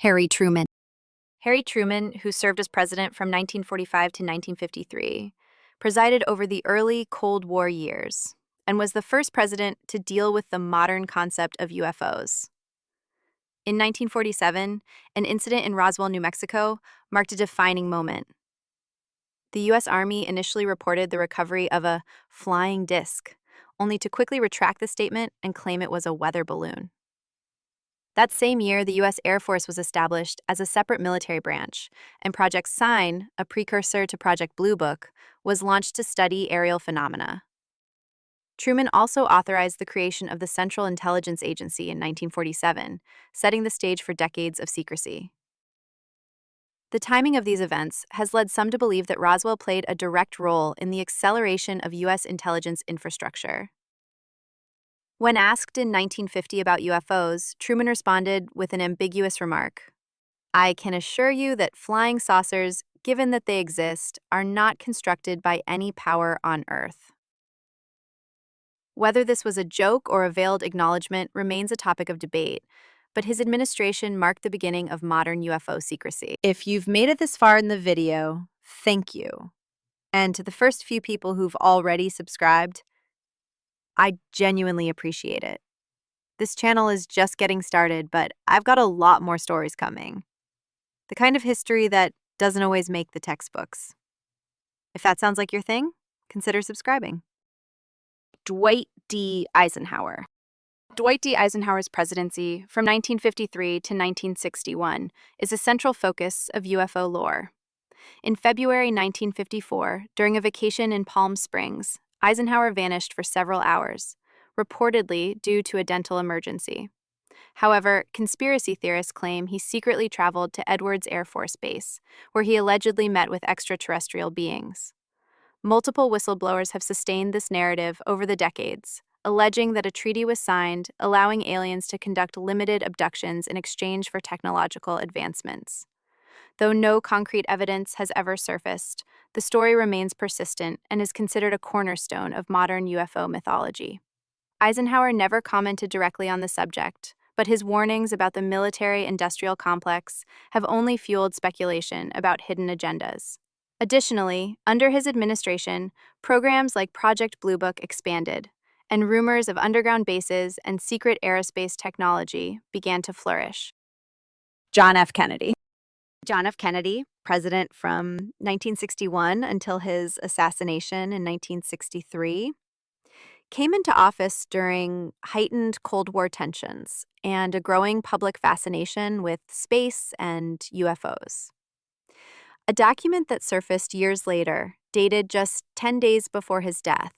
Harry Truman. Harry Truman, who served as president from 1945 to 1953, presided over the early Cold War years and was the first president to deal with the modern concept of UFOs. In 1947, an incident in Roswell, New Mexico, marked a defining moment. The U.S. Army initially reported the recovery of a flying disc, only to quickly retract the statement and claim it was a weather balloon. That same year, the U.S. Air Force was established as a separate military branch, and Project Sign, a precursor to Project Blue Book, was launched to study aerial phenomena. Truman also authorized the creation of the Central Intelligence Agency in 1947, setting the stage for decades of secrecy. The timing of these events has led some to believe that Roswell played a direct role in the acceleration of U.S. intelligence infrastructure. When asked in 1950 about UFOs, Truman responded with an ambiguous remark: "I can assure you that flying saucers, given that they exist, are not constructed by any power on Earth." Whether this was a joke or a veiled acknowledgement remains a topic of debate, but his administration marked the beginning of modern UFO secrecy. If you've made it this far in the video, thank you. And to the first few people who've already subscribed, I genuinely appreciate it. This channel is just getting started, but I've got a lot more stories coming. The kind of history that doesn't always make the textbooks. If that sounds like your thing, consider subscribing. Dwight D. Eisenhower. Dwight D. Eisenhower's presidency from 1953 to 1961 is a central focus of UFO lore. In February 1954, during a vacation in Palm Springs, Eisenhower vanished for several hours, reportedly due to a dental emergency. However, conspiracy theorists claim he secretly traveled to Edwards Air Force Base, where he allegedly met with extraterrestrial beings. Multiple whistleblowers have sustained this narrative over the decades, alleging that a treaty was signed allowing aliens to conduct limited abductions in exchange for technological advancements. Though no concrete evidence has ever surfaced, the story remains persistent and is considered a cornerstone of modern UFO mythology. Eisenhower never commented directly on the subject, but his warnings about the military-industrial complex have only fueled speculation about hidden agendas. Additionally, under his administration, programs like Project Blue Book expanded, and rumors of underground bases and secret aerospace technology began to flourish. John F. Kennedy. John F. Kennedy, president from 1961 until his assassination in 1963, came into office during heightened Cold War tensions and a growing public fascination with space and UFOs. A document that surfaced years later, dated just 10 days before his death,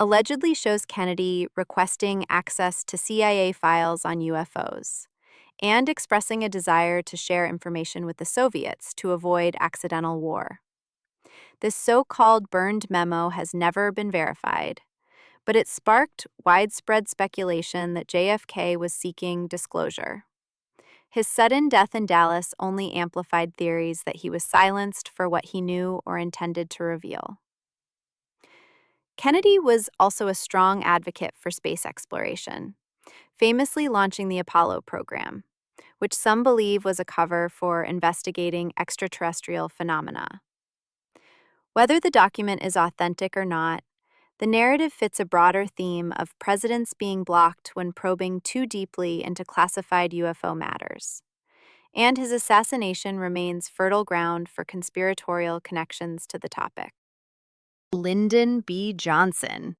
allegedly shows Kennedy requesting access to CIA files on UFOs and expressing a desire to share information with the Soviets to avoid accidental war. This so-called burned memo has never been verified, but it sparked widespread speculation that JFK was seeking disclosure. His sudden death in Dallas only amplified theories that he was silenced for what he knew or intended to reveal. Kennedy was also a strong advocate for space exploration, famously launching the Apollo program, which some believe was a cover for investigating extraterrestrial phenomena. Whether the document is authentic or not, the narrative fits a broader theme of presidents being blocked when probing too deeply into classified UFO matters, and his assassination remains fertile ground for conspiratorial connections to the topic. Lyndon B. Johnson.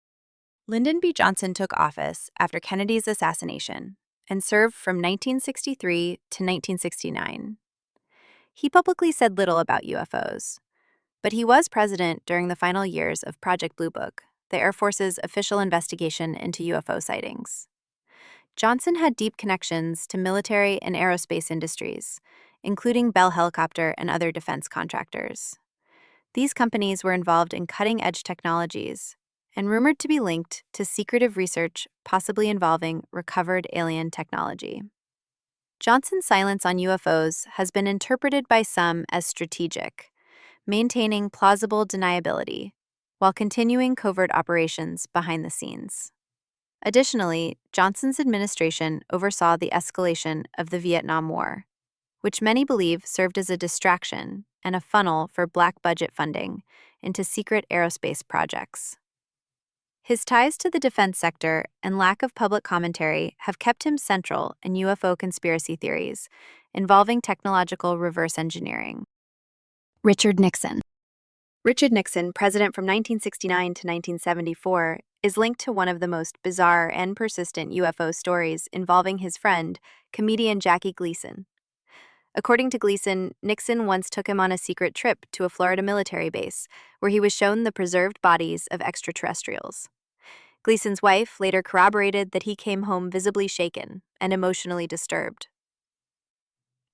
Lyndon B. Johnson took office after Kennedy's assassination and served from 1963 to 1969. He publicly said little about UFOs, but he was president during the final years of Project Blue Book, the Air Force's official investigation into UFO sightings. Johnson had deep connections to military and aerospace industries, including Bell Helicopter and other defense contractors. These companies were involved in cutting-edge technologies and rumored to be linked to secretive research possibly involving recovered alien technology. Johnson's silence on UFOs has been interpreted by some as strategic, maintaining plausible deniability while continuing covert operations behind the scenes. Additionally, Johnson's administration oversaw the escalation of the Vietnam War, which many believe served as a distraction and a funnel for black budget funding into secret aerospace projects. His ties to the defense sector and lack of public commentary have kept him central in UFO conspiracy theories involving technological reverse engineering. Richard Nixon. Richard Nixon, president from 1969 to 1974, is linked to one of the most bizarre and persistent UFO stories involving his friend, comedian Jackie Gleason. According to Gleason, Nixon once took him on a secret trip to a Florida military base, where he was shown the preserved bodies of extraterrestrials. Gleason's wife later corroborated that he came home visibly shaken and emotionally disturbed.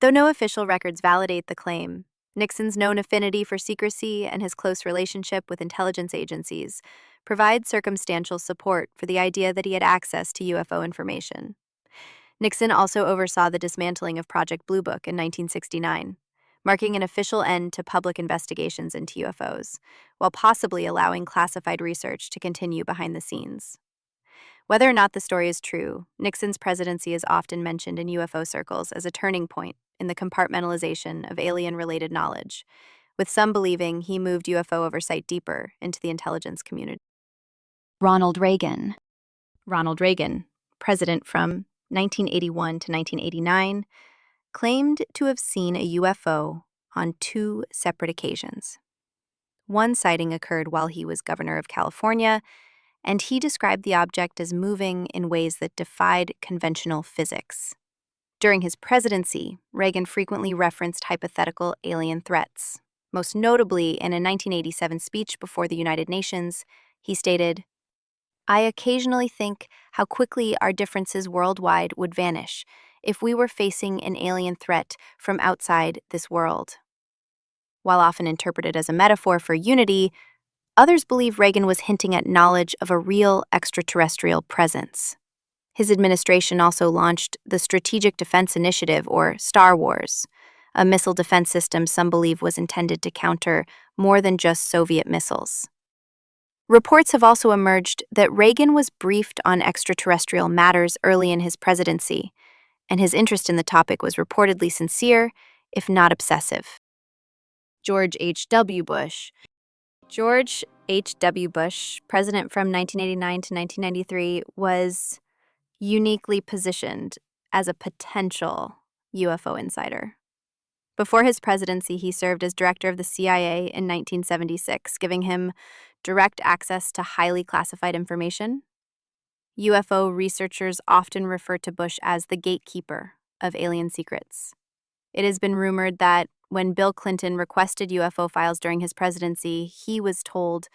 Though no official records validate the claim, Nixon's known affinity for secrecy and his close relationship with intelligence agencies provide circumstantial support for the idea that he had access to UFO information. Nixon also oversaw the dismantling of Project Blue Book in 1969, marking an official end to public investigations into UFOs, while possibly allowing classified research to continue behind the scenes. Whether or not the story is true, Nixon's presidency is often mentioned in UFO circles as a turning point in the compartmentalization of alien-related knowledge, with some believing he moved UFO oversight deeper into the intelligence community. Ronald Reagan. Ronald Reagan, president from 1981 to 1989, claimed to have seen a UFO on 2 separate occasions. One sighting occurred while he was governor of California, and he described the object as moving in ways that defied conventional physics. During his presidency, Reagan frequently referenced hypothetical alien threats. Most notably, in a 1987 speech before the United Nations, he stated, "I occasionally think how quickly our differences worldwide would vanish if we were facing an alien threat from outside this world." While often interpreted as a metaphor for unity, others believe Reagan was hinting at knowledge of a real extraterrestrial presence. His administration also launched the Strategic Defense Initiative, or Star Wars, a missile defense system some believe was intended to counter more than just Soviet missiles. Reports have also emerged that Reagan was briefed on extraterrestrial matters early in his presidency, and his interest in the topic was reportedly sincere, if not obsessive. George H.W. Bush. George H.W. Bush, president from 1989 to 1993, was uniquely positioned as a potential UFO insider. Before his presidency, he served as director of the CIA in 1976, giving him direct access to highly classified information. UFO researchers often refer to Bush as the gatekeeper of alien secrets. It has been rumored that when Bill Clinton requested UFO files during his presidency, he was told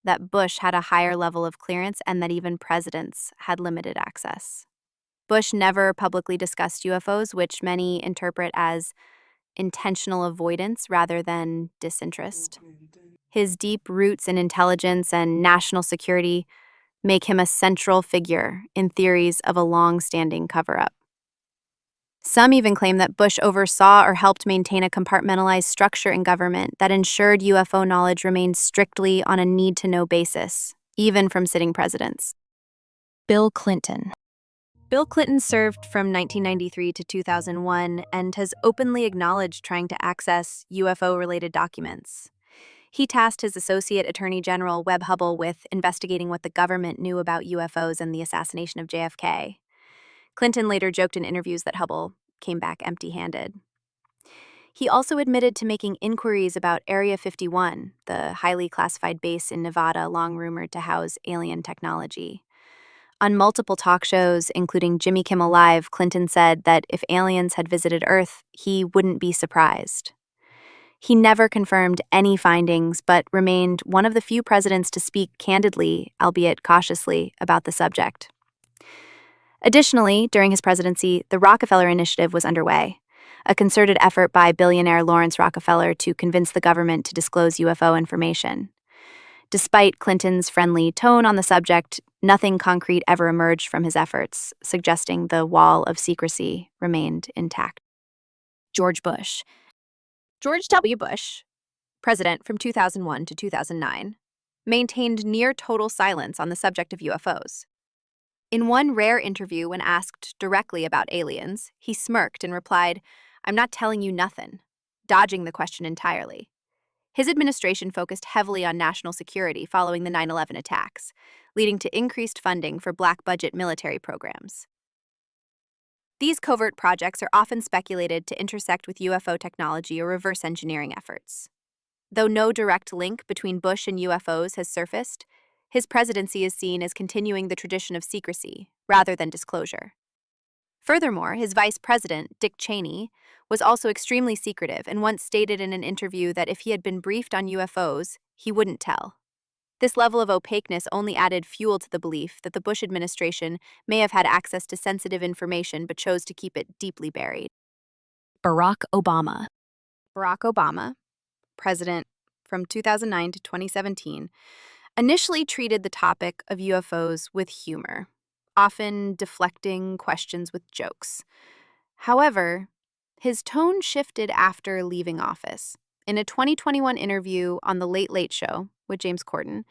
that Bush had a higher level of clearance and that even presidents had limited access. Bush never publicly discussed UFOs, which many interpret as intentional avoidance rather than disinterest. His deep roots in intelligence and national security make him a central figure in theories of a long-standing cover-up. Some even claim that Bush oversaw or helped maintain a compartmentalized structure in government that ensured UFO knowledge remained strictly on a need-to-know basis, even from sitting presidents. Bill Clinton. Bill Clinton served from 1993 to 2001 and has openly acknowledged trying to access UFO-related documents. He tasked his Associate Attorney General Webb Hubbell with investigating what the government knew about UFOs and the assassination of JFK. Clinton later joked in interviews that Hubbell came back empty-handed. He also admitted to making inquiries about Area 51, the highly classified base in Nevada long rumored to house alien technology. On multiple talk shows, including Jimmy Kimmel Live, Clinton said that if aliens had visited Earth, he wouldn't be surprised. He never confirmed any findings, but remained one of the few presidents to speak candidly, albeit cautiously, about the subject. Additionally, during his presidency, the Rockefeller Initiative was underway, a concerted effort by billionaire Lawrence Rockefeller to convince the government to disclose UFO information. Despite Clinton's friendly tone on the subject, nothing concrete ever emerged from his efforts, suggesting the wall of secrecy remained intact. George Bush. George W. Bush, president from 2001 to 2009, maintained near total silence on the subject of UFOs. In one rare interview when asked directly about aliens, he smirked and replied, I'm not telling you nothing, dodging the question entirely. His administration focused heavily on national security following the 9/11 attacks, leading to increased funding for black budget military programs. These covert projects are often speculated to intersect with UFO technology or reverse engineering efforts. Though no direct link between Bush and UFOs has surfaced, his presidency is seen as continuing the tradition of secrecy rather than disclosure. Furthermore, his vice president, Dick Cheney, was also extremely secretive and once stated in an interview that if he had been briefed on UFOs, he wouldn't tell. This level of opaqueness only added fuel to the belief that the Bush administration may have had access to sensitive information but chose to keep it deeply buried. Barack Obama. Barack Obama, president from 2009 to 2017, initially treated the topic of UFOs with humor, often deflecting questions with jokes. However, his tone shifted after leaving office. In a 2021 interview on The Late Late Show with James Corden,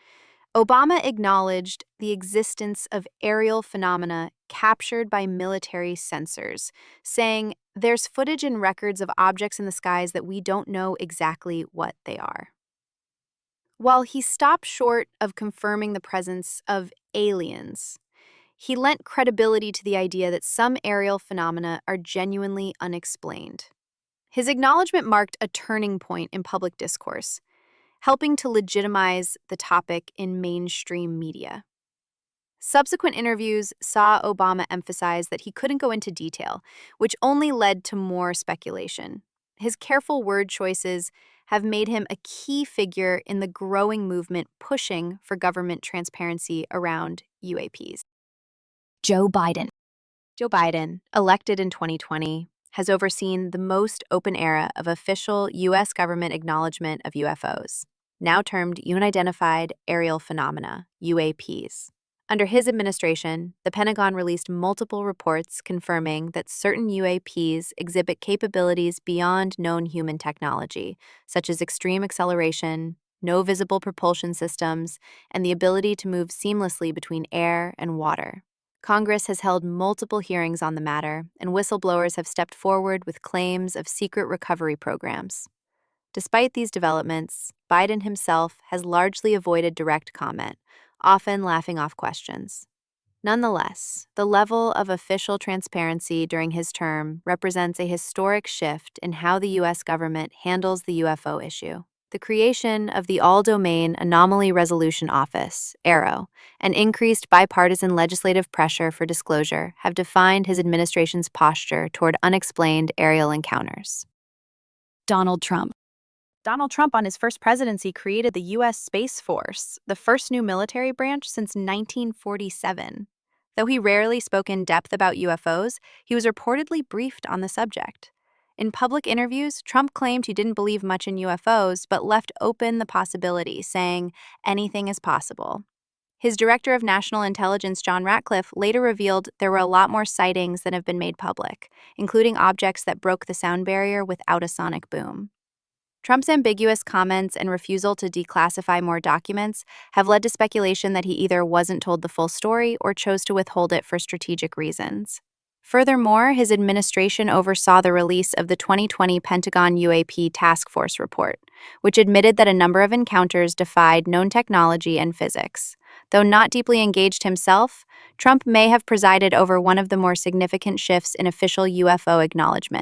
Obama acknowledged the existence of aerial phenomena captured by military sensors, saying, "There's footage and records of objects in the skies that we don't know exactly what they are." While he stopped short of confirming the presence of aliens, he lent credibility to the idea that some aerial phenomena are genuinely unexplained. His acknowledgement marked a turning point in public discourse, helping to legitimize the topic in mainstream media. Subsequent interviews saw Obama emphasize that he couldn't go into detail, which only led to more speculation. His careful word choices have made him a key figure in the growing movement pushing for government transparency around UAPs. Joe Biden. Joe Biden, elected in 2020, has overseen the most open era of official U.S. government acknowledgement of UFOs, now termed Unidentified Aerial Phenomena, UAPs. Under his administration, the Pentagon released multiple reports confirming that certain UAPs exhibit capabilities beyond known human technology, such as extreme acceleration, no visible propulsion systems, and the ability to move seamlessly between air and water. Congress has held multiple hearings on the matter, and whistleblowers have stepped forward with claims of secret recovery programs. Despite these developments, Biden himself has largely avoided direct comment, often laughing off questions. Nonetheless, the level of official transparency during his term represents a historic shift in how the U.S. government handles the UFO issue. The creation of the All-Domain Anomaly Resolution Office, AARO, and increased bipartisan legislative pressure for disclosure have defined his administration's posture toward unexplained aerial encounters. Donald Trump. Donald Trump, on his first presidency, created the U.S. Space Force, the first new military branch since 1947. Though he rarely spoke in depth about UFOs, he was reportedly briefed on the subject. In public interviews, Trump claimed he didn't believe much in UFOs, but left open the possibility, saying, "Anything is possible." His director of national intelligence, John Ratcliffe, later revealed there were a lot more sightings than have been made public, including objects that broke the sound barrier without a sonic boom. Trump's ambiguous comments and refusal to declassify more documents have led to speculation that he either wasn't told the full story or chose to withhold it for strategic reasons. Furthermore, his administration oversaw the release of the 2020 Pentagon UAP Task Force report, which admitted that a number of encounters defied known technology and physics. Though not deeply engaged himself, Trump may have presided over one of the more significant shifts in official UFO acknowledgement.